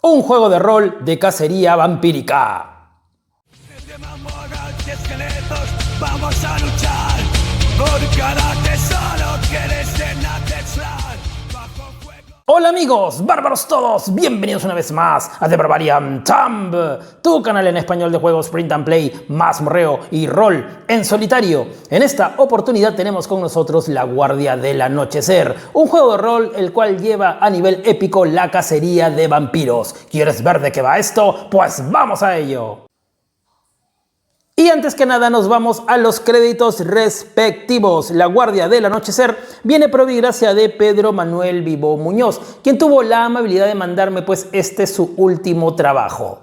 un juego de rol de cacería vampírica. Vamos a luchar por cada tesoro que desde Natexlan. Hola amigos, bárbaros todos, bienvenidos una vez más a The Barbarian Thumb, tu canal en español de juegos print and play, mazmorreo y rol en solitario. En esta oportunidad tenemos con nosotros La Guardia del Anochecer, un juego de rol el cual lleva a nivel épico la cacería de vampiros. ¿Quieres ver de qué va esto? Pues vamos a ello. Y antes que nada nos vamos a los créditos respectivos. La Guardia del Anochecer viene por gracia de Pedro Manuel Vivo Muñoz, quien tuvo la amabilidad de mandarme pues su último trabajo.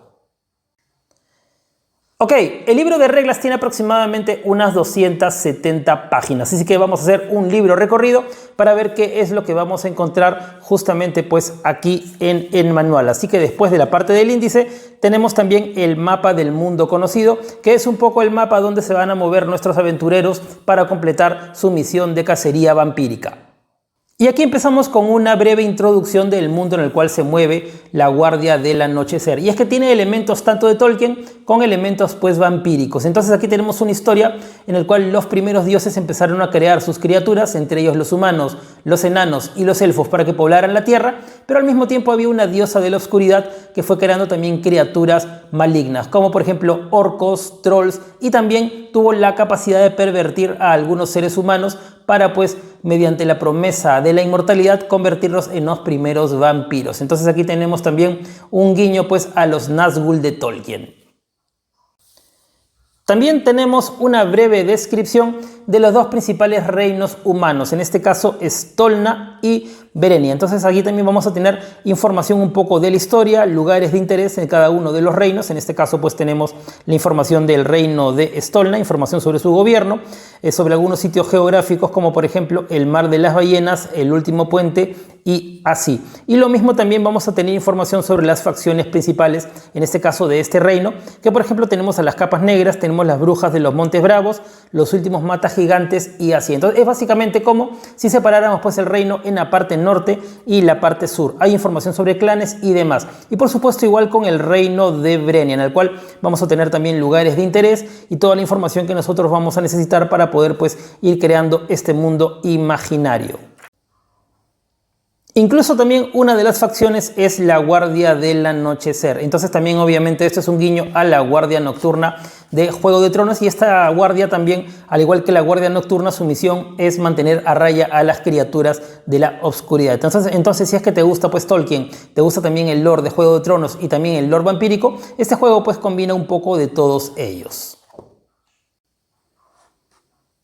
Ok, el libro de reglas tiene aproximadamente unas 270 páginas, así que vamos a hacer un libro recorrido para ver qué es lo que vamos a encontrar justamente pues aquí en el manual. Así que después de la parte del índice tenemos también el mapa del mundo conocido, que es un poco el mapa donde se van a mover nuestros aventureros para completar su misión de cacería vampírica. Y aquí empezamos con una breve introducción del mundo en el cual se mueve la Guardia del Anochecer. Y es que tiene elementos tanto de Tolkien con elementos pues vampíricos. Entonces aquí tenemos una historia en la cual los primeros dioses empezaron a crear sus criaturas, entre ellos los humanos, los enanos y los elfos, para que poblaran la tierra. Pero al mismo tiempo había una diosa de la oscuridad que fue creando también criaturas malignas, como por ejemplo orcos, trolls, y también tuvo la capacidad de pervertir a algunos seres humanos para pues mediante la promesa de la inmortalidad convertirlos en los primeros vampiros. Entonces aquí tenemos también un guiño pues a los Nazgûl de Tolkien. También tenemos una breve descripción de los dos principales reinos humanos, en este caso Stolna y Verenia. Entonces aquí también vamos a tener información un poco de la historia, lugares de interés en cada uno de los reinos. En este caso pues tenemos la información del reino de Stolna, información sobre su gobierno, sobre algunos sitios geográficos como por ejemplo el Mar de las Ballenas, el Último Puente y así. Y lo mismo también vamos a tener información sobre las facciones principales, en este caso de este reino, que por ejemplo tenemos a las Capas Negras, tenemos las Brujas de los Montes Bravos, los Últimos Matas Gigantes y así. Entonces es básicamente como si separáramos pues el reino en la parte norte y la parte sur. Hay información sobre clanes y demás. Y por supuesto igual con el reino de Brenia, en el cual vamos a tener también lugares de interés y toda la información que nosotros vamos a necesitar para poder pues ir creando este mundo imaginario. Incluso también una de las facciones es la Guardia del Anochecer. Entonces también obviamente esto es un guiño a la Guardia Nocturna de Juego de Tronos, y esta guardia también, al igual que la Guardia Nocturna, su misión es mantener a raya a las criaturas de la oscuridad. Entonces si es que te gusta pues Tolkien, te gusta también el lore de Juego de Tronos y también el lore vampírico, este juego pues combina un poco de todos ellos.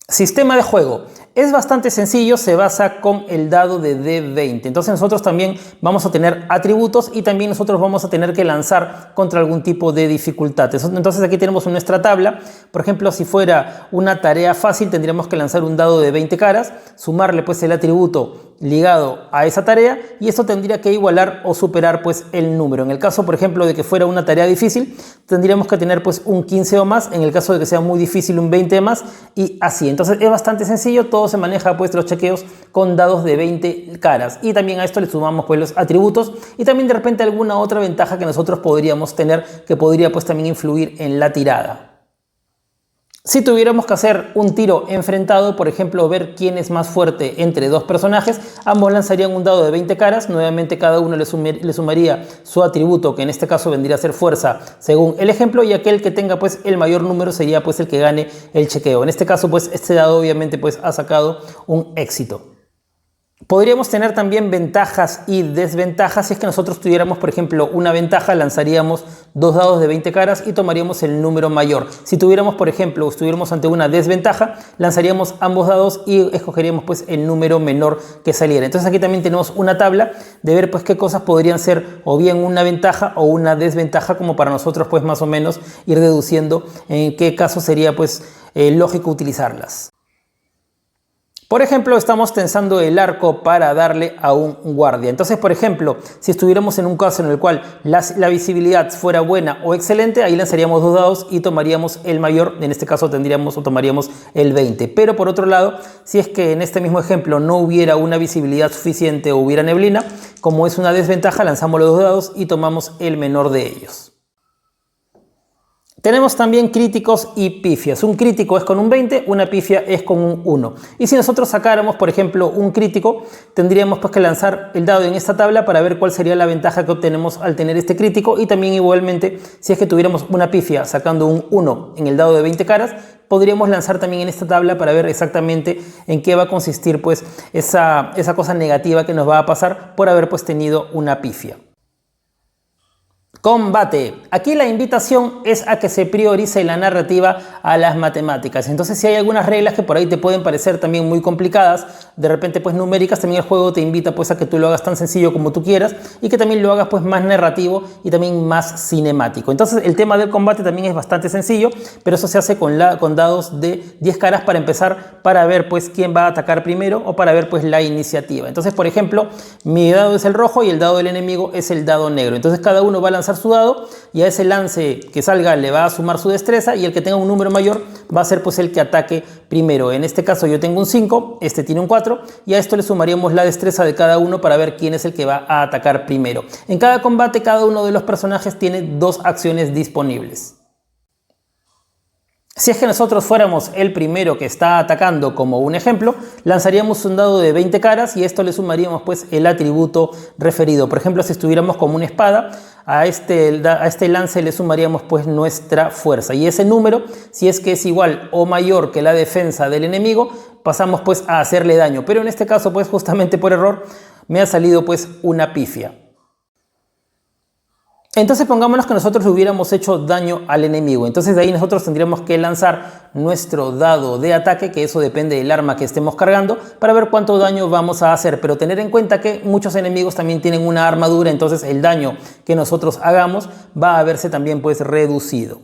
Sistema de juego. Es bastante sencillo, se basa con el dado de D20. Entonces nosotros también vamos a tener atributos y también nosotros vamos a tener que lanzar contra algún tipo de dificultad. Entonces aquí tenemos nuestra tabla. Por ejemplo, si fuera una tarea fácil, tendríamos que lanzar un dado de 20 caras, sumarle pues el atributo ligado a esa tarea, y esto tendría que igualar o superar pues el número. En el caso, por ejemplo, de que fuera una tarea difícil, tendríamos que tener pues un 15 o más. En el caso de que sea muy difícil, un 20 más, y así. Entonces es bastante sencillo, todo se maneja pues los chequeos con dados de 20 caras, y también a esto le sumamos pues los atributos y también de repente alguna otra ventaja que nosotros podríamos tener, que podría pues también influir en la tirada. Si tuviéramos que hacer un tiro enfrentado, por ejemplo, ver quién es más fuerte entre dos personajes, ambos lanzarían un dado de 20 caras, nuevamente cada uno le sumaría su atributo, que en este caso vendría a ser fuerza según el ejemplo, y aquel que tenga pues el mayor número sería pues el que gane el chequeo. En este caso pues este dado obviamente pues ha sacado un éxito. Podríamos tener también ventajas y desventajas. Si es que nosotros tuviéramos, por ejemplo, una ventaja, lanzaríamos dos dados de 20 caras y tomaríamos el número mayor. Si tuviéramos, por ejemplo, estuviéramos ante una desventaja, lanzaríamos ambos dados y escogeríamos pues el número menor que saliera. Entonces aquí también tenemos una tabla de ver pues qué cosas podrían ser o bien una ventaja o una desventaja, como para nosotros pues más o menos ir deduciendo en qué caso sería pues lógico utilizarlas. Por ejemplo, estamos tensando el arco para darle a un guardia. Entonces, por ejemplo, si estuviéramos en un caso en el cual la visibilidad fuera buena o excelente, ahí lanzaríamos 2 dados y tomaríamos el mayor. En este caso tendríamos o tomaríamos el 20. Pero por otro lado, si es que en este mismo ejemplo no hubiera una visibilidad suficiente o hubiera neblina, como es una desventaja, lanzamos los 2 dados y tomamos el menor de ellos. Tenemos también críticos y pifias. Un crítico es con un 20, una pifia es con un 1. Y si nosotros sacáramos, por ejemplo, un crítico, tendríamos pues que lanzar el dado en esta tabla para ver cuál sería la ventaja que obtenemos al tener este crítico. Y también igualmente, si es que tuviéramos una pifia sacando un 1 en el dado de 20 caras, podríamos lanzar también en esta tabla para ver exactamente en qué va a consistir pues esa cosa negativa que nos va a pasar por haber pues tenido una pifia. Combate. Aquí la invitación es a que se priorice la narrativa a las matemáticas. Entonces, si hay algunas reglas que por ahí te pueden parecer también muy complicadas, de repente pues numéricas, también el juego te invita pues a que tú lo hagas tan sencillo como tú quieras y que también lo hagas pues más narrativo y también más cinemático. Entonces, el tema del combate también es bastante sencillo, pero eso se hace con dados de 10 caras para empezar, para ver pues quién va a atacar primero o para ver pues la iniciativa. Entonces, por ejemplo, mi dado es el rojo y el dado del enemigo es el dado negro. Entonces, cada uno va a lanzar su dado y a ese lance que salga le va a sumar su destreza y el que tenga un número mayor va a ser pues el que ataque primero. En este caso yo tengo un 5, este tiene un 4 y a esto le sumaríamos la destreza de cada uno para ver quién es el que va a atacar primero. En cada combate cada uno de los personajes tiene 2 acciones disponibles. Si es que nosotros fuéramos el primero que está atacando, como un ejemplo, lanzaríamos un dado de 20 caras y a esto le sumaríamos pues el atributo referido. Por ejemplo, si estuviéramos como una espada, a este lance le sumaríamos pues nuestra fuerza. Y ese número, si es que es igual o mayor que la defensa del enemigo, pasamos pues a hacerle daño. Pero en este caso pues justamente por error me ha salido pues una pifia. Entonces pongámonos que nosotros le hubiéramos hecho daño al enemigo. Entonces de ahí nosotros tendríamos que lanzar nuestro dado de ataque, que eso depende del arma que estemos cargando, para ver cuánto daño vamos a hacer. Pero tener en cuenta que muchos enemigos también tienen una armadura, entonces el daño que nosotros hagamos va a verse también pues reducido.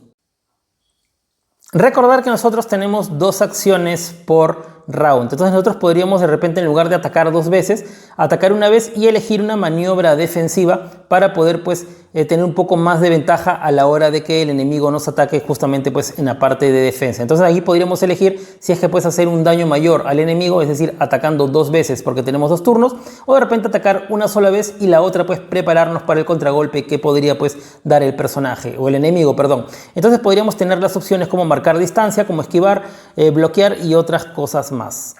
Recordar que nosotros tenemos 2 acciones por round. Entonces nosotros podríamos de repente, en lugar de atacar 2 veces, atacar una vez y elegir una maniobra defensiva para poder pues tener un poco más de ventaja a la hora de que el enemigo nos ataque justamente pues en la parte de defensa. Entonces aquí podríamos elegir si es que puedes hacer un daño mayor al enemigo, es decir, atacando 2 veces porque tenemos 2 turnos, o de repente atacar una sola vez y la otra pues prepararnos para el contragolpe que podría pues dar el personaje o el enemigo, perdón. Entonces podríamos tener las opciones como marcar distancia, como esquivar, bloquear y otras cosas más.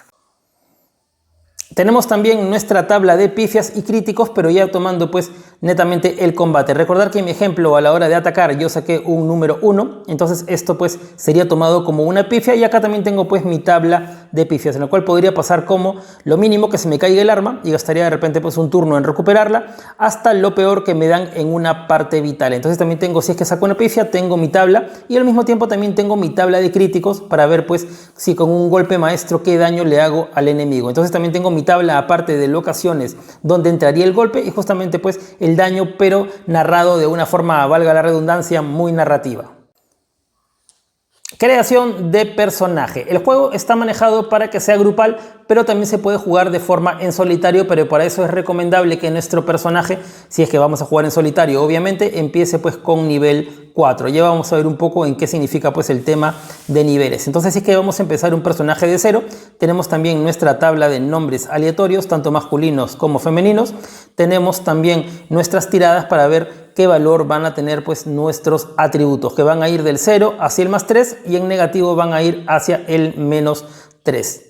Tenemos también nuestra tabla de pifias y críticos, pero ya tomando pues netamente el combate. Recordar que en mi ejemplo a la hora de atacar yo saqué un número 1, entonces esto pues sería tomado como una pifia y acá también tengo pues mi tabla de pifias, en la cual podría pasar como lo mínimo que se me caiga el arma y gastaría de repente pues un turno en recuperarla, hasta lo peor que me dan en una parte vital. Entonces también tengo, si es que saco una pifia, tengo mi tabla y al mismo tiempo también tengo mi tabla de críticos para ver pues si con un golpe maestro qué daño le hago al enemigo. Entonces también tengo mi tabla aparte de locaciones donde entraría el golpe y justamente pues el daño, pero narrado de una forma, valga la redundancia, muy narrativa. Creación de personaje. El juego está manejado para que sea grupal, pero también se puede jugar de forma en solitario, pero para eso es recomendable que nuestro personaje, si es que vamos a jugar en solitario, obviamente, empiece pues con nivel 4. Ya vamos a ver un poco en qué significa pues el tema de niveles. Entonces, si es que vamos a empezar un personaje de 0, tenemos también nuestra tabla de nombres aleatorios, tanto masculinos como femeninos. Tenemos también nuestras tiradas para ver qué valor van a tener pues nuestros atributos, que van a ir del 0 hacia el +3 y en negativo van a ir hacia el -3.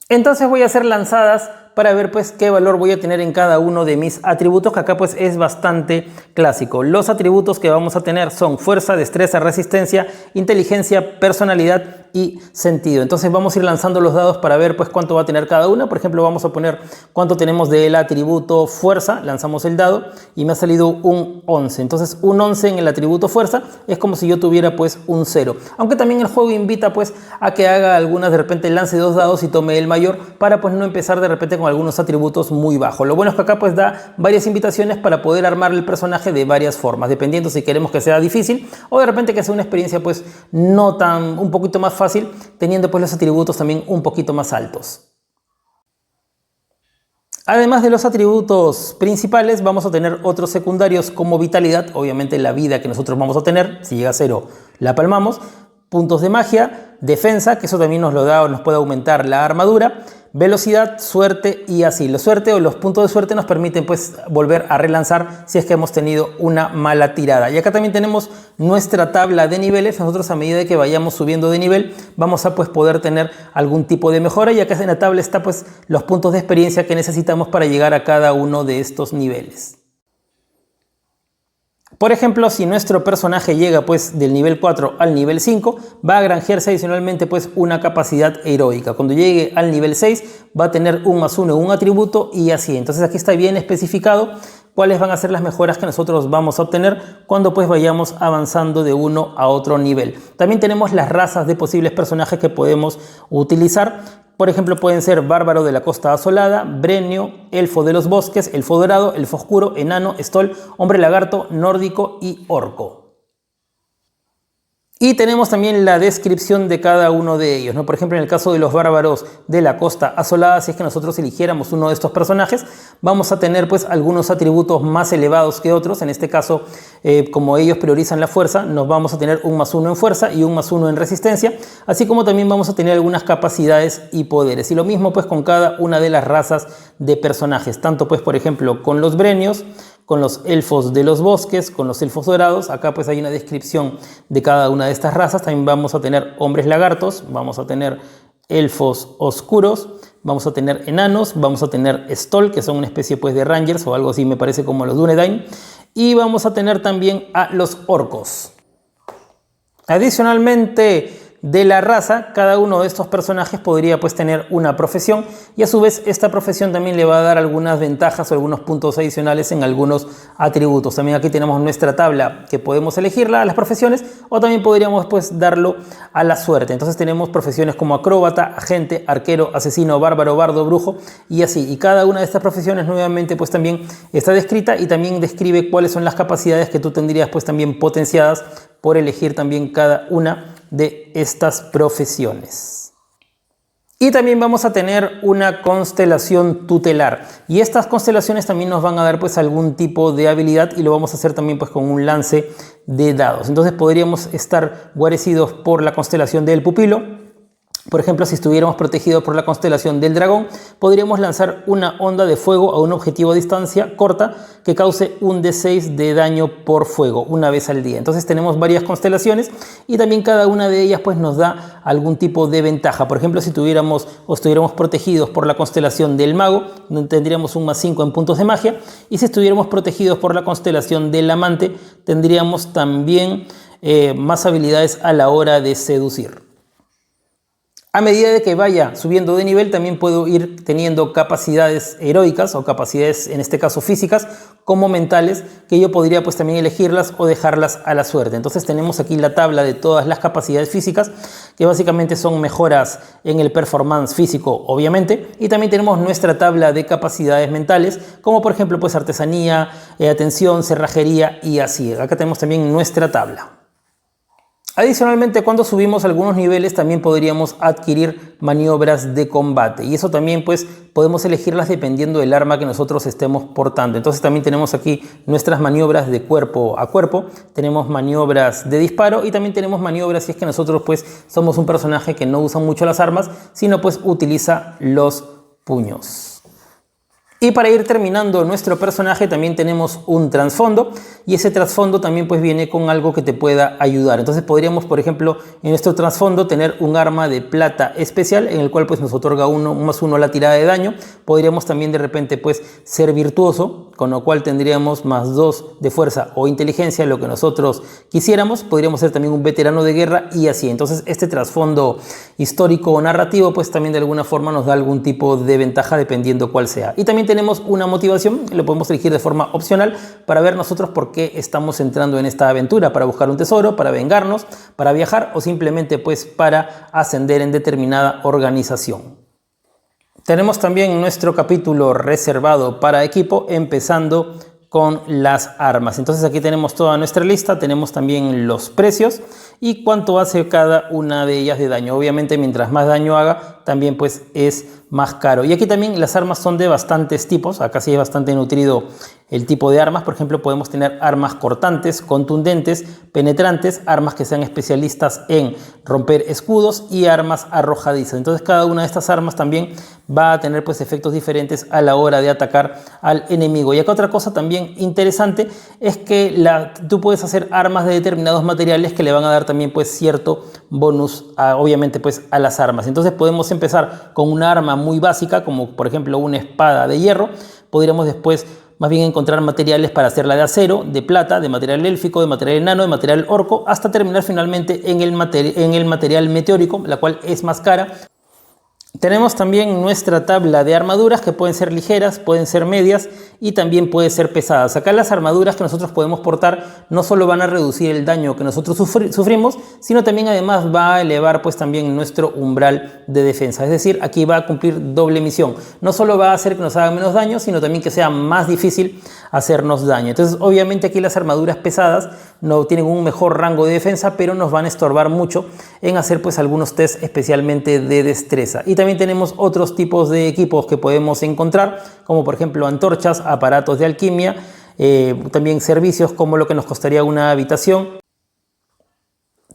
Entonces voy a hacer lanzadas para ver pues qué valor voy a tener en cada uno de mis atributos, que acá pues es bastante clásico. Los atributos que vamos a tener son fuerza, destreza, resistencia, inteligencia, personalidad y sentido. Entonces vamos a ir lanzando los dados para ver pues cuánto va a tener cada una. Por ejemplo, vamos a poner cuánto tenemos del atributo fuerza, lanzamos el dado y me ha salido un 11. Entonces un 11 en el atributo fuerza es como si yo tuviera pues un 0. Aunque también el juego invita pues a que haga algunas, de repente lance 2 dados y tome el mayor para pues no empezar de repente con con algunos atributos muy bajos. Lo bueno es que acá pues da varias invitaciones para poder armar el personaje de varias formas, dependiendo si queremos que sea difícil o de repente que sea una experiencia pues no tan, un poquito más fácil, teniendo pues los atributos también un poquito más altos. Además de los atributos principales, vamos a tener otros secundarios como vitalidad, obviamente la vida que nosotros vamos a tener, si llega a 0 la palmamos, puntos de magia, defensa, que eso también nos lo da o nos puede aumentar la armadura, velocidad, suerte y así. La suerte o los puntos de suerte nos permiten pues volver a relanzar si es que hemos tenido una mala tirada. Y acá también tenemos nuestra tabla de niveles. Nosotros a medida que vayamos subiendo de nivel vamos a pues poder tener algún tipo de mejora, y acá en la tabla está pues los puntos de experiencia que necesitamos para llegar a cada uno de estos niveles. Por ejemplo, si nuestro personaje llega pues del nivel 4 al nivel 5, va a granjearse adicionalmente pues una capacidad heroica. Cuando llegue al nivel 6 va a tener un +1 un atributo y así. Entonces aquí está bien especificado cuáles van a ser las mejoras que nosotros vamos a obtener cuando pues vayamos avanzando de uno a otro nivel. También tenemos las razas de posibles personajes que podemos utilizar. Por ejemplo, pueden ser bárbaro de la costa asolada, brenio, elfo de los bosques, elfo dorado, elfo oscuro, enano, stol, hombre lagarto, nórdico y orco. Y tenemos también la descripción de cada uno de ellos, ¿no? Por ejemplo, en el caso de los bárbaros de la costa asolada, si es que nosotros eligiéramos uno de estos personajes, vamos a tener pues algunos atributos más elevados que otros. En este caso, como ellos priorizan la fuerza, nos vamos a tener un +1 en fuerza y un +1 en resistencia, así como también vamos a tener algunas capacidades y poderes. Y lo mismo pues con cada una de las razas de personajes, tanto pues por ejemplo con los brenios, con los elfos de los bosques, con los elfos dorados. Acá pues hay una descripción de cada una de estas razas. También vamos a tener hombres lagartos, vamos a tener elfos oscuros, vamos a tener enanos, vamos a tener stol, que son una especie pues de rangers o algo así, me parece, como los Dunedain, y vamos a tener también a los orcos. Adicionalmente, de la raza, cada uno de estos personajes podría pues tener una profesión, y a su vez esta profesión también le va a dar algunas ventajas o algunos puntos adicionales en algunos atributos. También aquí tenemos nuestra tabla que podemos elegirla a las profesiones, o también podríamos pues darlo a la suerte. Entonces tenemos profesiones como acróbata, agente, arquero, asesino, bárbaro, bardo, brujo y así. Y cada una de estas profesiones nuevamente pues también está descrita y también describe cuáles son las capacidades que tú tendrías pues también potenciadas por elegir también cada una de estas profesiones. Y también vamos a tener una constelación tutelar, y estas constelaciones también nos van a dar pues algún tipo de habilidad, y lo vamos a hacer también pues con un lance de dados. Entonces podríamos estar guarecidos por la constelación del pupilo. Por ejemplo, si estuviéramos protegidos por la constelación del dragón, podríamos lanzar una onda de fuego a un objetivo a distancia corta que cause un D6 de daño por fuego una vez al día. Entonces tenemos varias constelaciones y también cada una de ellas pues nos da algún tipo de ventaja. Por ejemplo, si tuviéramos o estuviéramos protegidos por la constelación del mago, tendríamos un +5 en puntos de magia, y si estuviéramos protegidos por la constelación del amante, tendríamos también más habilidades a la hora de seducir. A medida de que vaya subiendo de nivel, también puedo ir teniendo capacidades heroicas o capacidades, en este caso físicas, como mentales, que yo podría pues también elegirlas o dejarlas a la suerte. Entonces tenemos aquí la tabla de todas las capacidades físicas, que básicamente son mejoras en el performance físico, obviamente, y también tenemos nuestra tabla de capacidades mentales, como por ejemplo pues artesanía, atención, cerrajería y así. Acá tenemos también nuestra tabla. Adicionalmente, cuando subimos algunos niveles también podríamos adquirir maniobras de combate, y eso también pues podemos elegirlas dependiendo del arma que nosotros estemos portando. Entonces también tenemos aquí nuestras maniobras de cuerpo a cuerpo, tenemos maniobras de disparo y también tenemos maniobras si es que nosotros pues somos un personaje que no usa mucho las armas, sino pues utiliza los puños. Y para ir terminando nuestro personaje también tenemos un trasfondo, y ese trasfondo también pues viene con algo que te pueda ayudar. Entonces podríamos, por ejemplo, en nuestro trasfondo tener un arma de plata especial en el cual pues nos otorga un +1 a la tirada de daño. Podríamos también de repente pues ser virtuoso, con lo cual tendríamos +2 de fuerza o inteligencia, lo que nosotros quisiéramos. Podríamos ser también un veterano de guerra y así. Entonces este trasfondo histórico o narrativo pues también de alguna forma nos da algún tipo de ventaja dependiendo cuál sea. Y también tenemos una motivación, lo podemos elegir de forma opcional para ver nosotros por qué estamos entrando en esta aventura: para buscar un tesoro, para vengarnos, para viajar o simplemente pues para ascender en determinada organización. Tenemos también nuestro capítulo reservado para equipo, empezando con las armas. Entonces aquí tenemos toda nuestra lista, tenemos también los precios y cuánto hace cada una de ellas de daño. Obviamente mientras más daño haga, también pues es más caro. Y aquí también las armas son de bastantes tipos, acá sí es bastante nutrido el tipo de armas. Por ejemplo, podemos tener armas cortantes, contundentes, penetrantes, armas que sean especialistas en romper escudos y armas arrojadizas. Entonces cada una de estas armas también va a tener pues efectos diferentes a la hora de atacar al enemigo. Y acá otra cosa también interesante es que tú puedes hacer armas de determinados materiales que le van a dar también pues cierto bonus obviamente pues a las armas. Entonces podemos empezar con una arma muy básica como por ejemplo una espada de hierro. Podríamos después más bien encontrar materiales para hacerla de acero, de plata, de material élfico, de material enano, de material orco, hasta terminar finalmente en el material meteórico, la cual es más cara. Tenemos también nuestra tabla de armaduras que pueden ser ligeras, pueden ser medias y también pueden ser pesadas. Acá las armaduras que nosotros podemos portar no solo van a reducir el daño que nosotros sufrimos, sino también además va a elevar pues también nuestro umbral de defensa. Es decir, aquí va a cumplir doble misión. No solo va a hacer que nos hagan menos daño, sino también que sea más difícil hacernos daño. Entonces, obviamente aquí las armaduras pesadas no tienen un mejor rango de defensa, pero nos van a estorbar mucho en hacer pues algunos tests especialmente de destreza. Y también tenemos otros tipos de equipos que podemos encontrar, como por ejemplo antorchas, aparatos de alquimia, también servicios como lo que nos costaría una habitación.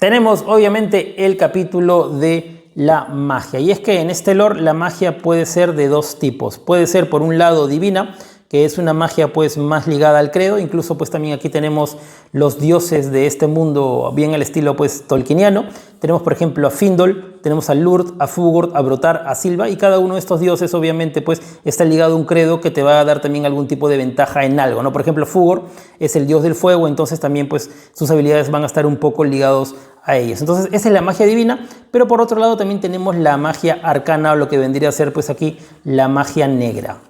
Tenemos obviamente el capítulo de la magia, y es que en este lore la magia puede ser de dos tipos. Puede ser por un lado divina, que es una magia pues más ligada al credo. Incluso pues también aquí tenemos los dioses de este mundo bien al estilo pues tolkieniano. Tenemos por ejemplo a Findol, tenemos a Lurd, a Fugord, a Brotar, a Silva, y cada uno de estos dioses obviamente pues está ligado a un credo que te va a dar también algún tipo de ventaja en algo, ¿no? Por ejemplo, Fugord es el dios del fuego, entonces también pues sus habilidades van a estar un poco ligados a ellos. Entonces esa es la magia divina, pero por otro lado también tenemos la magia arcana, o lo que vendría a ser pues aquí la magia negra.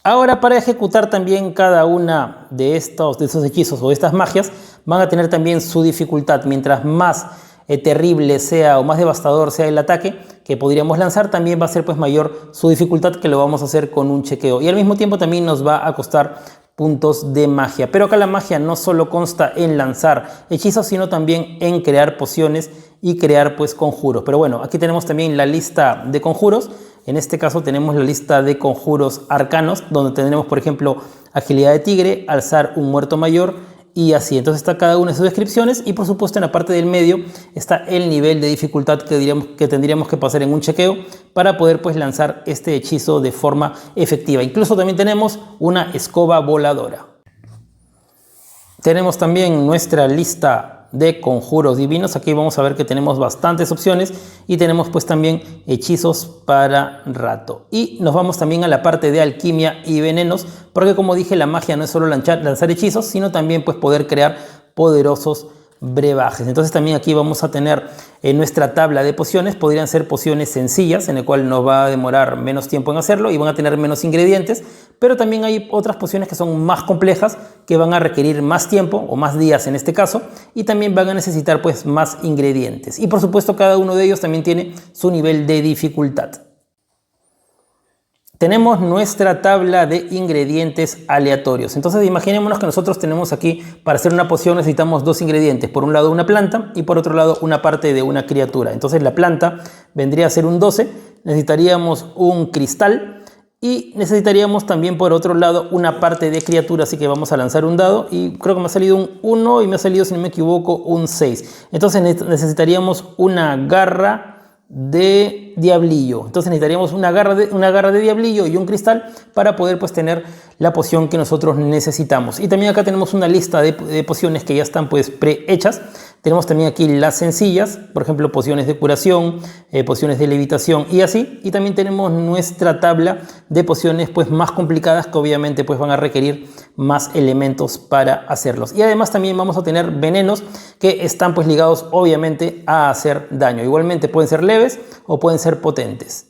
Ahora, para ejecutar también cada una de esos hechizos o de estas magias, van a tener también su dificultad. Mientras más terrible sea o más devastador sea el ataque que podríamos lanzar, también va a ser pues mayor su dificultad, que lo vamos a hacer con un chequeo. Y al mismo tiempo también nos va a costar puntos de magia. Pero acá la magia no solo consta en lanzar hechizos, sino también en crear pociones y crear pues conjuros. Pero bueno, aquí tenemos también la lista de conjuros. En este caso tenemos la lista de conjuros arcanos, donde tendremos por ejemplo agilidad de tigre, alzar un muerto mayor y así. Entonces está cada una de sus descripciones, y por supuesto en la parte del medio está el nivel de dificultad que tendríamos que pasar en un chequeo para poder pues lanzar este hechizo de forma efectiva. Incluso también tenemos una escoba voladora. Tenemos también nuestra lista de conjuros divinos. Aquí vamos a ver que tenemos bastantes opciones y tenemos pues también hechizos para rato. Y nos vamos también a la parte de alquimia y venenos, porque como dije, la magia no es solo lanzar hechizos, sino también pues poder crear poderosos brebajes. Entonces también aquí vamos a tener en nuestra tabla de pociones. Podrían ser pociones sencillas, en el cual nos va a demorar menos tiempo en hacerlo y van a tener menos ingredientes, pero también hay otras pociones que son más complejas, que van a requerir más tiempo o más días en este caso, y también van a necesitar pues más ingredientes. Y por supuesto cada uno de ellos también tiene su nivel de dificultad. Tenemos nuestra tabla de ingredientes aleatorios. Entonces imaginémonos que nosotros tenemos aquí, para hacer una poción necesitamos dos ingredientes. Por un lado una planta y por otro lado una parte de una criatura. Entonces la planta vendría a ser un 12, necesitaríamos un cristal y necesitaríamos también por otro lado una parte de criatura. Así que vamos a lanzar un dado y creo que me ha salido un 1 y me ha salido, si no me equivoco, un 6. Entonces necesitaríamos una garra de diablillo. Entonces necesitaríamos una garra de diablillo y un cristal para poder pues tener la poción que nosotros necesitamos. Y también acá tenemos una lista de pociones que ya están pues prehechas. Tenemos también aquí las sencillas, por ejemplo pociones de curación, pociones de levitación y así. Y también tenemos nuestra tabla de pociones pues más complicadas, que obviamente pues van a requerir más elementos para hacerlos. Y además también vamos a tener venenos que están pues ligados obviamente a hacer daño. Igualmente pueden ser leves o pueden ser potentes.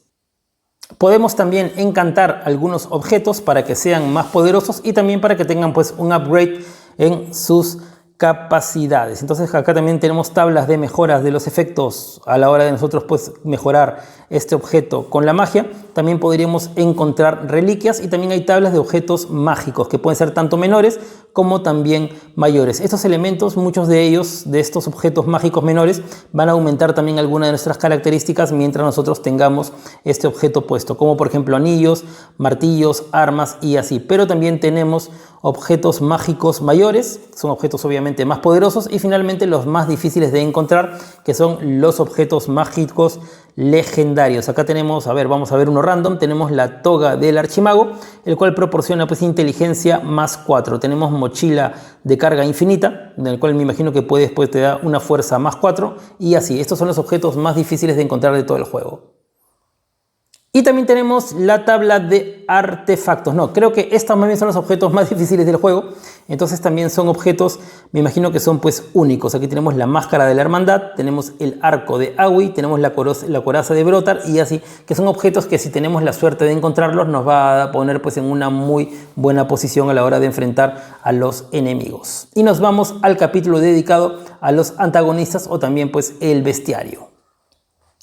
Podemos también encantar algunos objetos para que sean más poderosos y también para que tengan pues un upgrade en sus capacidades. Entonces acá también tenemos tablas de mejoras de los efectos a la hora de nosotros pues mejorar este objeto con la magia. También podríamos encontrar reliquias y también hay tablas de objetos mágicos que pueden ser tanto menores como también mayores. Estos elementos, muchos de ellos, de estos objetos mágicos menores, van a aumentar también algunas de nuestras características mientras nosotros tengamos este objeto puesto, como por ejemplo anillos, martillos, armas y así. Pero también tenemos objetos mágicos mayores, son objetos obviamente más poderosos, y finalmente los más difíciles de encontrar, que son los objetos mágicos legendarios. Acá tenemos, a ver, vamos a ver uno random. Tenemos la toga del archimago, el cual proporciona pues inteligencia +4. Tenemos mochila de carga infinita, en el cual me imagino que puede después te da una fuerza +4, y así. Estos son los objetos más difíciles de encontrar de todo el juego. Y también tenemos la tabla de artefactos. No, creo que estos más bien son los objetos más difíciles del juego. Entonces también son objetos, me imagino que son pues únicos. Aquí tenemos la máscara de la hermandad, tenemos el arco de Aui, tenemos la coraza de Brotar y así, que son objetos que si tenemos la suerte de encontrarlos nos va a poner pues en una muy buena posición a la hora de enfrentar a los enemigos. Y nos vamos al capítulo dedicado a los antagonistas o también pues el bestiario.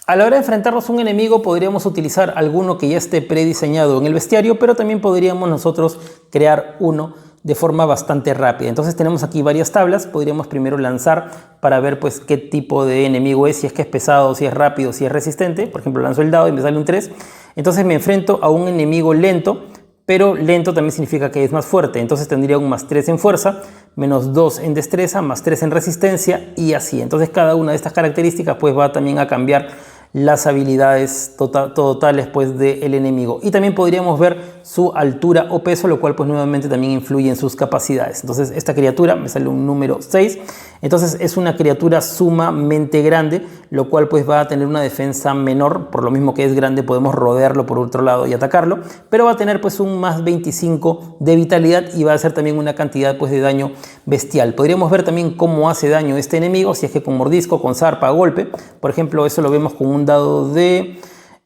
A la hora de enfrentarnos a un enemigo podríamos utilizar alguno que ya esté prediseñado en el bestiario, pero también podríamos nosotros crear uno de forma bastante rápida. Entonces tenemos aquí varias tablas, podríamos primero lanzar para ver pues qué tipo de enemigo es, si es que es pesado, si es rápido, si es resistente. Por ejemplo, lanzo el dado y me sale un 3, entonces me enfrento a un enemigo lento, pero lento también significa que es más fuerte, entonces tendría un +3 en fuerza, -2 en destreza, +3 en resistencia y así. Entonces cada una de estas características pues va también a cambiar las habilidades totales pues del enemigo, y también podríamos ver su altura o peso, lo cual pues nuevamente también influye en sus capacidades. Entonces esta criatura me sale un número 6, entonces es una criatura sumamente grande, lo cual pues va a tener una defensa menor, por lo mismo que es grande podemos rodearlo por otro lado y atacarlo, pero va a tener pues un +25 de vitalidad y va a hacer también una cantidad pues de daño bestial. Podríamos ver también cómo hace daño este enemigo, si es que con mordisco, con zarpa, golpe. Por ejemplo, eso lo vemos con un dado de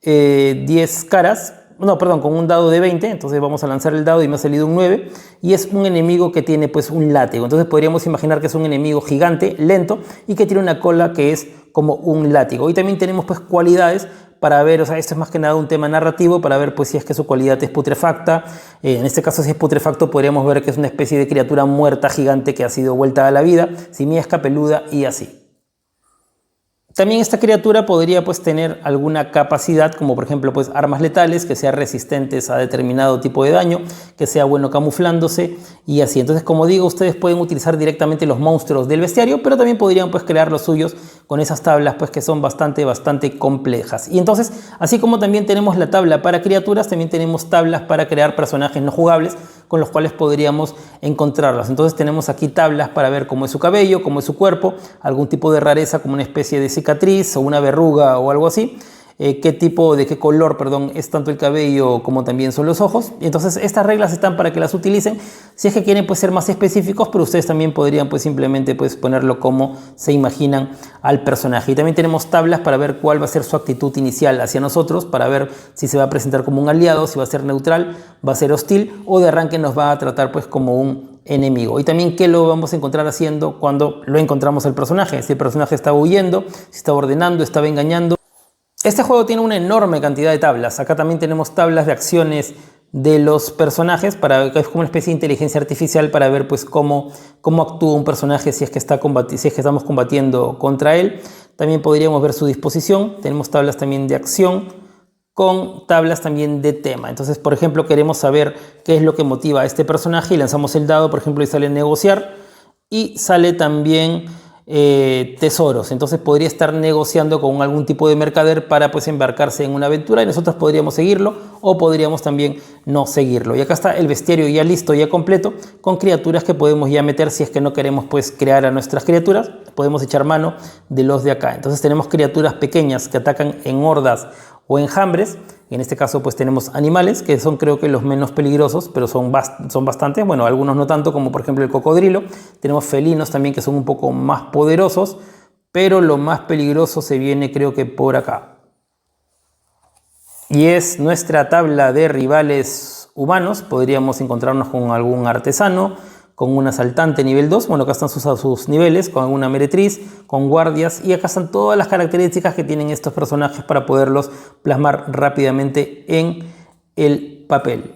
10 caras, no, perdón, con un dado de 20, entonces vamos a lanzar el dado y me ha salido un 9, y es un enemigo que tiene pues un látigo. Entonces podríamos imaginar que es un enemigo gigante, lento, y que tiene una cola que es como un látigo. Y también tenemos pues cualidades para ver, o sea, esto es más que nada un tema narrativo, para ver pues si es que su cualidad es putrefacta. En este caso, si es putrefacto, podríamos ver que es una especie de criatura muerta gigante que ha sido vuelta a la vida, simiesca, peluda y así. También esta criatura podría pues tener alguna capacidad, como por ejemplo pues armas letales, que sean resistentes a determinado tipo de daño, que sea bueno camuflándose y así. Entonces, como digo, ustedes pueden utilizar directamente los monstruos del bestiario, pero también podrían pues crear los suyos con esas tablas pues que son bastante complejas. Y entonces, así como también tenemos la tabla para criaturas, también tenemos tablas para crear personajes no jugables con los cuales podríamos encontrarlas. Entonces tenemos aquí tablas para ver cómo es su cabello, cómo es su cuerpo, algún tipo de rareza como una especie de cicatriz o una verruga o algo así, de qué color, perdón, es tanto el cabello como también son los ojos. Entonces estas reglas están para que las utilicen si es que quieren pues ser más específicos, pero ustedes también podrían pues simplemente pues ponerlo como se imaginan al personaje. Y también tenemos tablas para ver cuál va a ser su actitud inicial hacia nosotros, para ver si se va a presentar como un aliado, si va a ser neutral, va a ser hostil o de arranque nos va a tratar pues como un enemigo. Y también qué lo vamos a encontrar haciendo cuando lo encontramos al personaje, si el personaje está huyendo, si está ordenando, estaba engañando. Este juego tiene una enorme cantidad de tablas. Acá también tenemos tablas de acciones de los personajes, es como una especie de inteligencia artificial para ver pues cómo actúa un personaje si es que estamos combatiendo contra él. También podríamos ver su disposición. Tenemos tablas también de acción con tablas también de tema. Entonces, por ejemplo, queremos saber qué es lo que motiva a este personaje y lanzamos el dado, por ejemplo, y sale negociar y sale también tesoros. Entonces podría estar negociando con algún tipo de mercader para pues embarcarse en una aventura y nosotros podríamos seguirlo o podríamos también no seguirlo. Y acá está el bestiario ya listo, ya completo, con criaturas que podemos ya meter si es que no queremos pues crear a nuestras criaturas. Podemos echar mano de los de acá. Entonces tenemos criaturas pequeñas que atacan en hordas o enjambres. En este caso pues tenemos animales que son creo que los menos peligrosos, pero son bastantes, bueno, algunos no tanto, como por ejemplo el cocodrilo. Tenemos felinos también que son un poco más poderosos, pero lo más peligroso se viene creo que por acá. Y es nuestra tabla de rivales humanos. Podríamos encontrarnos con algún artesano, con un asaltante nivel 2, bueno, acá están sus niveles, con una meretriz, con guardias, y acá están todas las características que tienen estos personajes para poderlos plasmar rápidamente en el papel.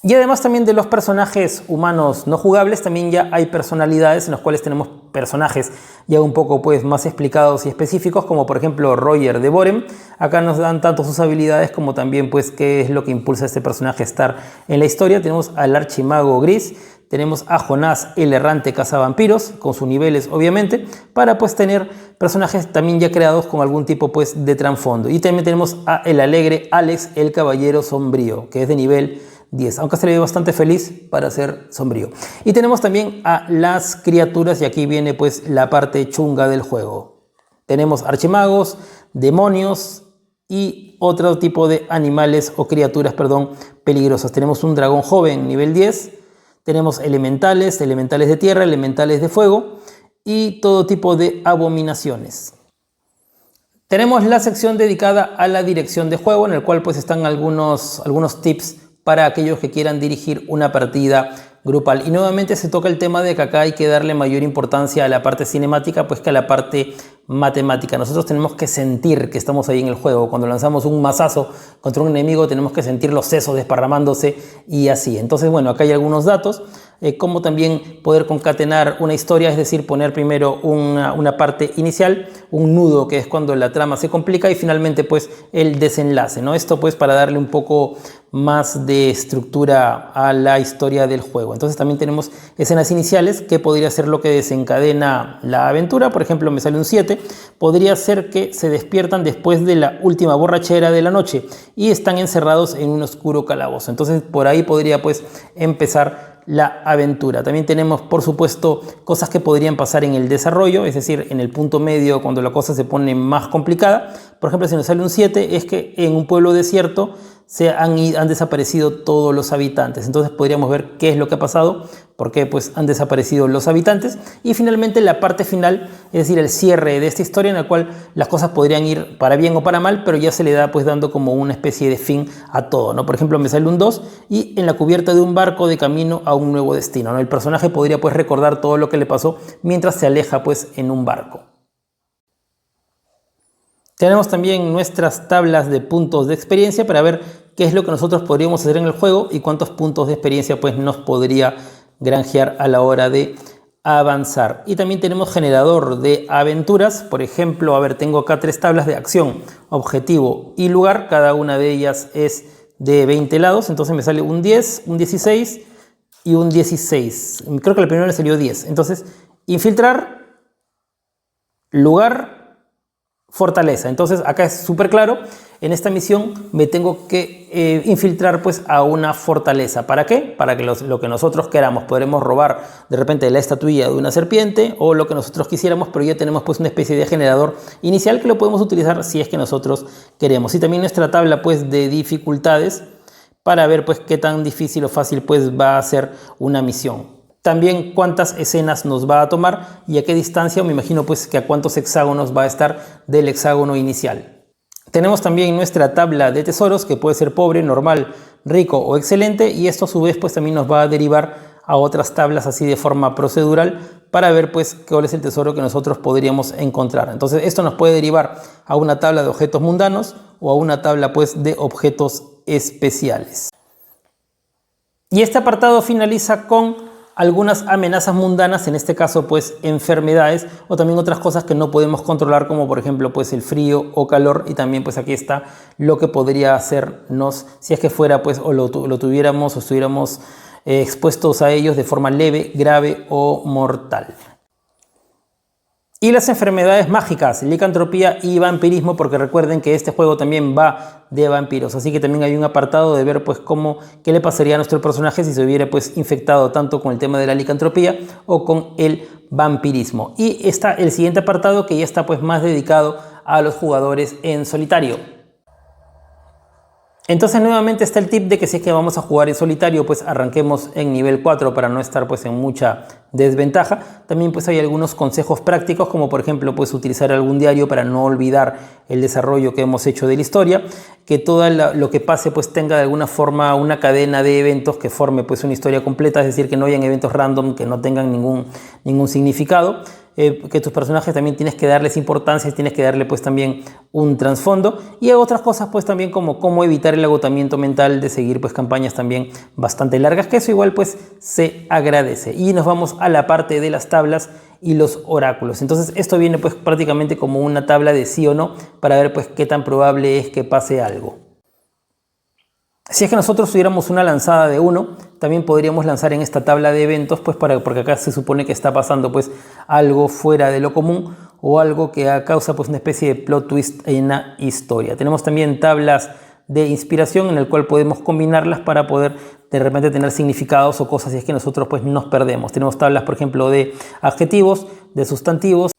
Y además también de los personajes humanos no jugables, también ya hay personalidades en las cuales tenemos personajes ya un poco pues más explicados y específicos, como por ejemplo Roger de Borem. Acá nos dan tanto sus habilidades como también pues qué es lo que impulsa a este personaje a estar en la historia. Tenemos al archimago Gris, tenemos a Jonás el errante cazavampiros, con sus niveles obviamente, para pues tener personajes también ya creados con algún tipo pues de trasfondo. Y también tenemos a el alegre Alex el caballero sombrío, que es de nivel 10, aunque se le ve bastante feliz para ser sombrío. Y tenemos también a las criaturas, y aquí viene pues la parte chunga del juego. Tenemos archimagos, demonios y otro tipo de animales o criaturas, perdón, peligrosas. Tenemos un dragón joven nivel 10, tenemos elementales, elementales de tierra, elementales de fuego y todo tipo de abominaciones. Tenemos la sección dedicada a la dirección de juego, en el cual pues están algunos tips para aquellos que quieran dirigir una partida grupal. Y nuevamente se toca el tema de que acá hay que darle mayor importancia a la parte cinemática pues que a la parte matemática. Nosotros tenemos que sentir que estamos ahí en el juego. Cuando lanzamos un mazazo contra un enemigo tenemos que sentir los sesos desparramándose y así. Entonces bueno, acá hay algunos datos. Como también poder concatenar una historia, es decir, poner primero una parte inicial, un nudo que es cuando la trama se complica y finalmente pues el desenlace, ¿no? Esto pues para darle un poco más de estructura a la historia del juego. Entonces también tenemos escenas iniciales que podría ser lo que desencadena la aventura. Por ejemplo, me sale un 7, podría ser que se despiertan después de la última borrachera de la noche y están encerrados en un oscuro calabozo. Entonces por ahí podría pues empezar la aventura. También tenemos, por supuesto, cosas que podrían pasar en el desarrollo, es decir, en el punto medio cuando la cosa se pone más complicada. Por ejemplo, si nos sale un 7, es que en un pueblo desierto han desaparecido todos los habitantes. Entonces podríamos ver qué es lo que ha pasado, por qué pues han desaparecido los habitantes. Y finalmente la parte final, es decir, el cierre de esta historia en la cual las cosas podrían ir para bien o para mal, pero ya se le da pues dando como una especie de fin a todo, ¿no? Por ejemplo, me sale un 2 y en la cubierta de un barco de camino a un nuevo destino, ¿no? El personaje podría pues recordar todo lo que le pasó mientras se aleja pues en un barco. Tenemos también nuestras tablas de puntos de experiencia para ver qué es lo que nosotros podríamos hacer en el juego y cuántos puntos de experiencia pues nos podría granjear a la hora de avanzar. Y también tenemos generador de aventuras. Por ejemplo, a ver, tengo acá 3 tablas de acción, objetivo y lugar. Cada una de ellas es de 20 lados. Entonces me sale un 10, un 16 y un 16. Creo que la primera le salió 10. Entonces, infiltrar, lugar, fortaleza. Entonces acá es súper claro, en esta misión me tengo que infiltrar pues a una fortaleza. ¿Para qué? Para que lo que nosotros queramos. Podremos robar de repente la estatuilla de una serpiente o lo que nosotros quisiéramos, pero ya tenemos pues una especie de generador inicial que lo podemos utilizar si es que nosotros queremos. Y también nuestra tabla pues de dificultades para ver pues qué tan difícil o fácil pues va a ser una misión. También cuántas escenas nos va a tomar y a qué distancia, me imagino pues que a cuántos hexágonos va a estar del hexágono inicial. Tenemos también nuestra tabla de tesoros que puede ser pobre, normal, rico o excelente, y esto a su vez pues también nos va a derivar a otras tablas así de forma procedural para ver pues cuál es el tesoro que nosotros podríamos encontrar. Entonces esto nos puede derivar a una tabla de objetos mundanos o a una tabla pues de objetos especiales. Y este apartado finaliza con algunas amenazas mundanas, en este caso pues enfermedades o también otras cosas que no podemos controlar, como por ejemplo pues el frío o calor. Y también pues aquí está lo que podría hacernos si es que fuera pues o lo tuviéramos o estuviéramos expuestos a ellos de forma leve, grave o mortal. Y las enfermedades mágicas, licantropía y vampirismo, porque recuerden que este juego también va de vampiros, así que también hay un apartado de ver pues qué le pasaría a nuestro personaje si se hubiera pues infectado tanto con el tema de la licantropía o con el vampirismo. Y está el siguiente apartado que ya está pues más dedicado a los jugadores en solitario. Entonces nuevamente está el tip de que si es que vamos a jugar en solitario, pues arranquemos en nivel 4 para no estar pues en mucha desventaja. También pues hay algunos consejos prácticos, como por ejemplo pues utilizar algún diario para no olvidar el desarrollo que hemos hecho de la historia, que todo lo que pase pues tenga de alguna forma una cadena de eventos que forme pues una historia completa, es decir, que no hayan eventos random que no tengan ningún significado. Que tus personajes también tienes que darles importancia y tienes que darle pues también un trasfondo, y otras cosas pues también como cómo evitar el agotamiento mental de seguir pues campañas también bastante largas, que eso igual pues se agradece. Y nos vamos a la parte de las tablas y los oráculos. Entonces esto viene pues prácticamente como una tabla de sí o no para ver pues qué tan probable es que pase algo. Si es que nosotros tuviéramos una lanzada de 1, también podríamos lanzar en esta tabla de eventos, pues porque acá se supone que está pasando pues algo fuera de lo común o algo que causa pues una especie de plot twist en la historia. Tenemos también tablas de inspiración en el cual podemos combinarlas para poder de repente tener significados o cosas si es que nosotros pues nos perdemos. Tenemos tablas, por ejemplo, de adjetivos, de sustantivos,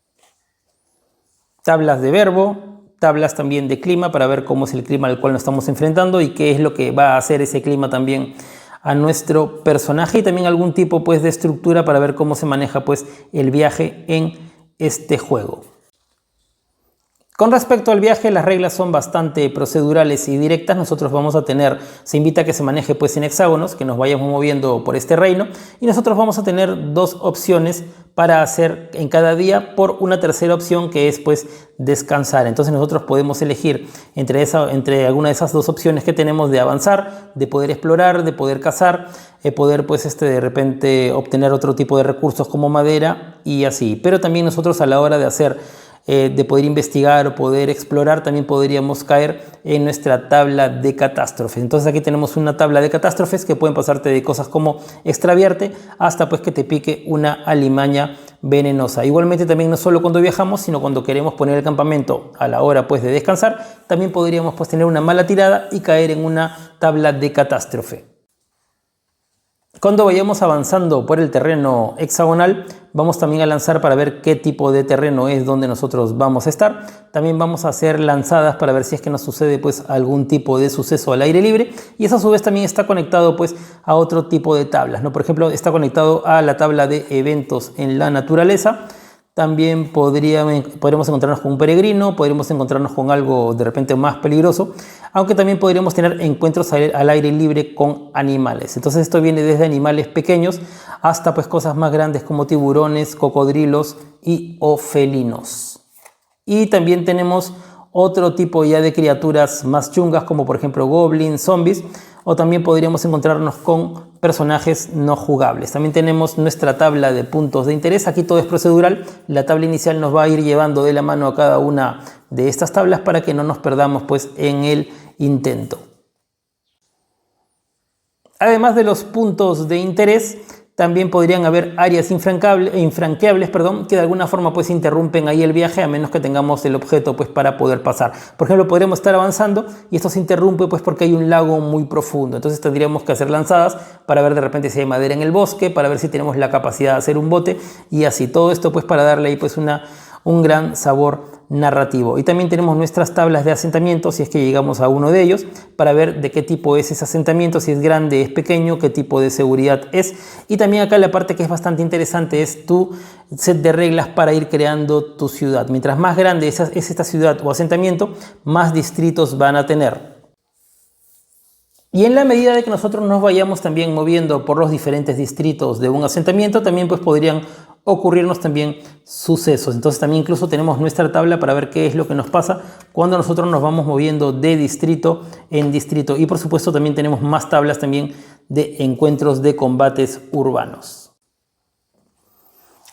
tablas de verbo, tablas también de clima para ver cómo es el clima al cual nos estamos enfrentando y qué es lo que va a hacer ese clima también a nuestro personaje, y también algún tipo pues de estructura para ver cómo se maneja pues el viaje en este juego. Con respecto al viaje, las reglas son bastante procedurales y directas. Nosotros vamos a tener, se invita a que se maneje pues en hexágonos, que nos vayamos moviendo por este reino, y nosotros vamos a tener 2 opciones para hacer en cada día, por una tercera opción que es pues descansar. Entonces nosotros podemos elegir entre alguna de esas 2 opciones que tenemos de avanzar, de poder explorar, de poder cazar, poder pues de repente obtener otro tipo de recursos como madera y así. Pero también nosotros a la hora de hacer de poder investigar o poder explorar, también podríamos caer en nuestra tabla de catástrofes. Entonces aquí tenemos una tabla de catástrofes que pueden pasarte de cosas como extraviarte hasta pues que te pique una alimaña venenosa. Igualmente también no solo cuando viajamos, sino cuando queremos poner el campamento a la hora pues de descansar, también podríamos pues tener una mala tirada y caer en una tabla de catástrofe. Cuando vayamos avanzando por el terreno hexagonal, vamos también a lanzar para ver qué tipo de terreno es donde nosotros vamos a estar. También vamos a hacer lanzadas para ver si es que nos sucede pues algún tipo de suceso al aire libre, y eso a su vez también está conectado pues a otro tipo de tablas, ¿no? Por ejemplo, está conectado a la tabla de eventos en la naturaleza. También podríamos encontrarnos con un peregrino, podríamos encontrarnos con algo de repente más peligroso, aunque también podríamos tener encuentros al aire libre con animales. Entonces esto viene desde animales pequeños hasta pues cosas más grandes como tiburones, cocodrilos o felinos. Y también tenemos otro tipo ya de criaturas más chungas, como por ejemplo goblins, zombies, o también podríamos encontrarnos con personajes no jugables. También tenemos nuestra tabla de puntos de interés. Aquí todo es procedural. La tabla inicial nos va a ir llevando de la mano a cada una de estas tablas para que no nos perdamos pues en el intento. Además de los puntos de interés, también podrían haber áreas infranqueables, que de alguna forma pues interrumpen ahí el viaje, a menos que tengamos el objeto pues para poder pasar. Por ejemplo, podríamos estar avanzando y esto se interrumpe pues porque hay un lago muy profundo. Entonces tendríamos que hacer lanzadas para ver de repente si hay madera en el bosque, para ver si tenemos la capacidad de hacer un bote y así. Todo esto pues para darle ahí pues un gran sabor narrativo. Y también tenemos nuestras tablas de asentamiento, si es que llegamos a uno de ellos, para ver de qué tipo es ese asentamiento, si es grande, es pequeño, qué tipo de seguridad es. Y también acá la parte que es bastante interesante es tu set de reglas para ir creando tu ciudad. Mientras más grande es esta ciudad o asentamiento, más distritos van a tener. Y en la medida de que nosotros nos vayamos también moviendo por los diferentes distritos de un asentamiento, también pues podrían ocurrirnos también sucesos. Entonces también incluso tenemos nuestra tabla para ver qué es lo que nos pasa cuando nosotros nos vamos moviendo de distrito en distrito. Y por supuesto también tenemos más tablas también de encuentros de combates urbanos.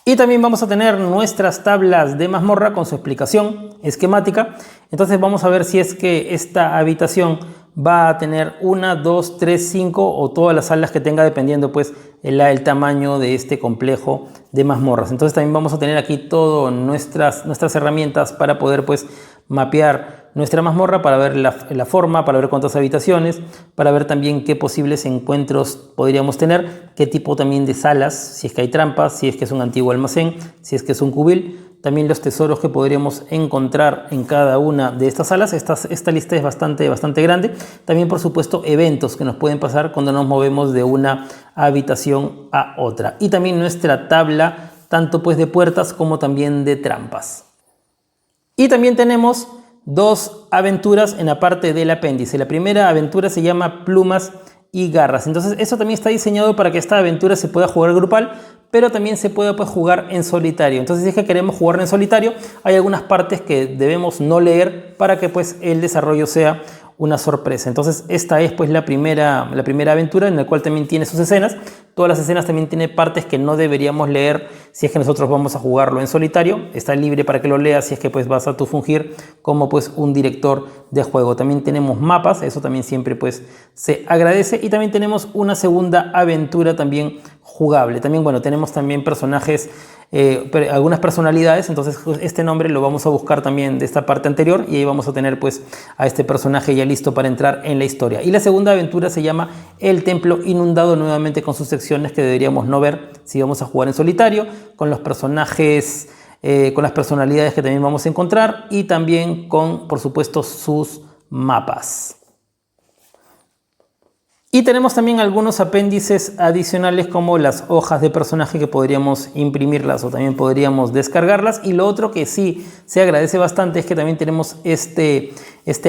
Y también vamos a tener nuestras tablas de mazmorra con su explicación esquemática. Entonces vamos a ver si es que esta habitación va a tener 1, 2, 3, 5 o todas las salas que tenga, dependiendo pues el tamaño de este complejo de mazmorras. Entonces también vamos a tener aquí todas nuestras herramientas para poder pues mapear nuestra mazmorra, para ver la forma, para ver cuántas habitaciones, para ver también qué posibles encuentros podríamos tener, qué tipo también de salas, si es que hay trampas, si es que es un antiguo almacén, si es que es un cubil. también los tesoros que podríamos encontrar en cada una de estas salas. Esta lista es bastante grande. También, por supuesto, eventos que nos pueden pasar cuando nos movemos de una habitación a otra. Y también nuestra tabla, tanto pues de puertas como también de trampas. Y también tenemos dos aventuras en la parte del apéndice. La primera aventura se llama Plumas y Garras. Entonces eso también está diseñado para que esta aventura se pueda jugar grupal, pero también se puede pues, jugar en solitario. Entonces si es que queremos jugar en solitario, hay algunas partes que debemos no leer para que pues, el desarrollo sea una sorpresa. Entonces esta es pues la primera aventura, en la cual también tiene sus escenas. Todas las escenas también tienen partes que no deberíamos leer si es que nosotros vamos a jugarlo en solitario. Está libre para que lo leas si es que pues vas a tú fungir como pues un director de juego. También tenemos mapas, eso también siempre pues se agradece. Y también tenemos una segunda aventura también jugable. También bueno, tenemos también personajes, algunas personalidades. Entonces este nombre lo vamos a buscar también de esta parte anterior y ahí vamos a tener pues a este personaje ya listo para entrar en la historia. Y la segunda aventura se llama El Templo Inundado, nuevamente con sus secciones que deberíamos no ver si vamos a jugar en solitario, con los personajes, con las personalidades que también vamos a encontrar y también con, por supuesto, sus mapas. Y tenemos también algunos apéndices adicionales como las hojas de personaje que podríamos imprimirlas o también podríamos descargarlas. Y lo otro que sí se agradece bastante es que también tenemos este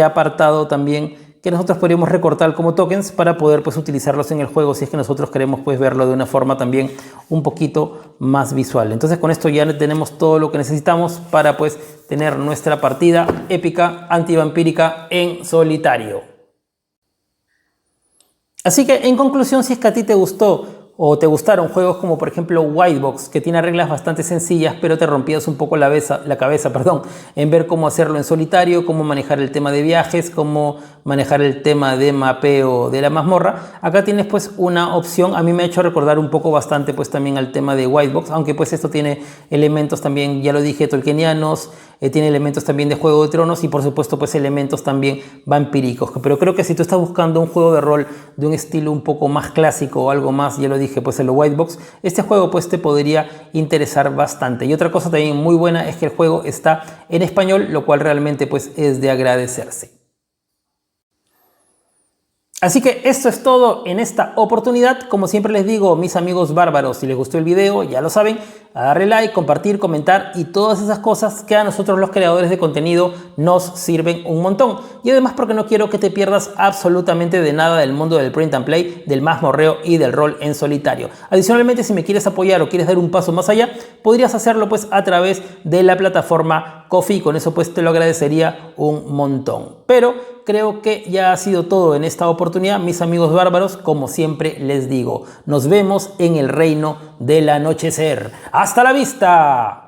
apartado también que nosotros podríamos recortar como tokens para poder pues utilizarlos en el juego si es que nosotros queremos pues verlo de una forma también un poquito más visual. Entonces con esto ya tenemos todo lo que necesitamos para pues tener nuestra partida épica antivampírica en solitario. Así que en conclusión, si es que a ti te gustó o te gustaron juegos como por ejemplo Whitebox, que tiene reglas bastante sencillas, pero te rompías un poco la cabeza en ver cómo hacerlo en solitario, cómo manejar el tema de viajes, cómo manejar el tema de mapeo de la mazmorra, acá tienes pues una opción. A mí me ha hecho recordar un poco bastante pues también al tema de Whitebox, aunque pues esto tiene elementos también, ya lo dije, tolkienianos, tiene elementos también de Juego de Tronos y por supuesto pues elementos también vampíricos. Pero creo que si tú estás buscando un juego de rol de un estilo un poco más clásico o algo más, ya lo dije, pues el Whitebox, este juego pues te podría interesar bastante. Y otra cosa también muy buena es que el juego está en español, lo cual realmente pues es de agradecerse. Así que esto es todo en esta oportunidad. Como siempre les digo, mis amigos bárbaros, si les gustó el video, ya lo saben, a darle like, compartir, comentar y todas esas cosas que a nosotros los creadores de contenido nos sirven un montón. Y además porque no quiero que te pierdas absolutamente de nada del mundo del print and play, del mazmorreo y del rol en solitario. Adicionalmente, si me quieres apoyar o quieres dar un paso más allá, podrías hacerlo pues a través de la plataforma Ko-fi. Con eso pues te lo agradecería un montón. Pero creo que ya ha sido todo en esta oportunidad, mis amigos bárbaros. Como siempre les digo, nos vemos en el reino del anochecer. ¡Hasta la vista!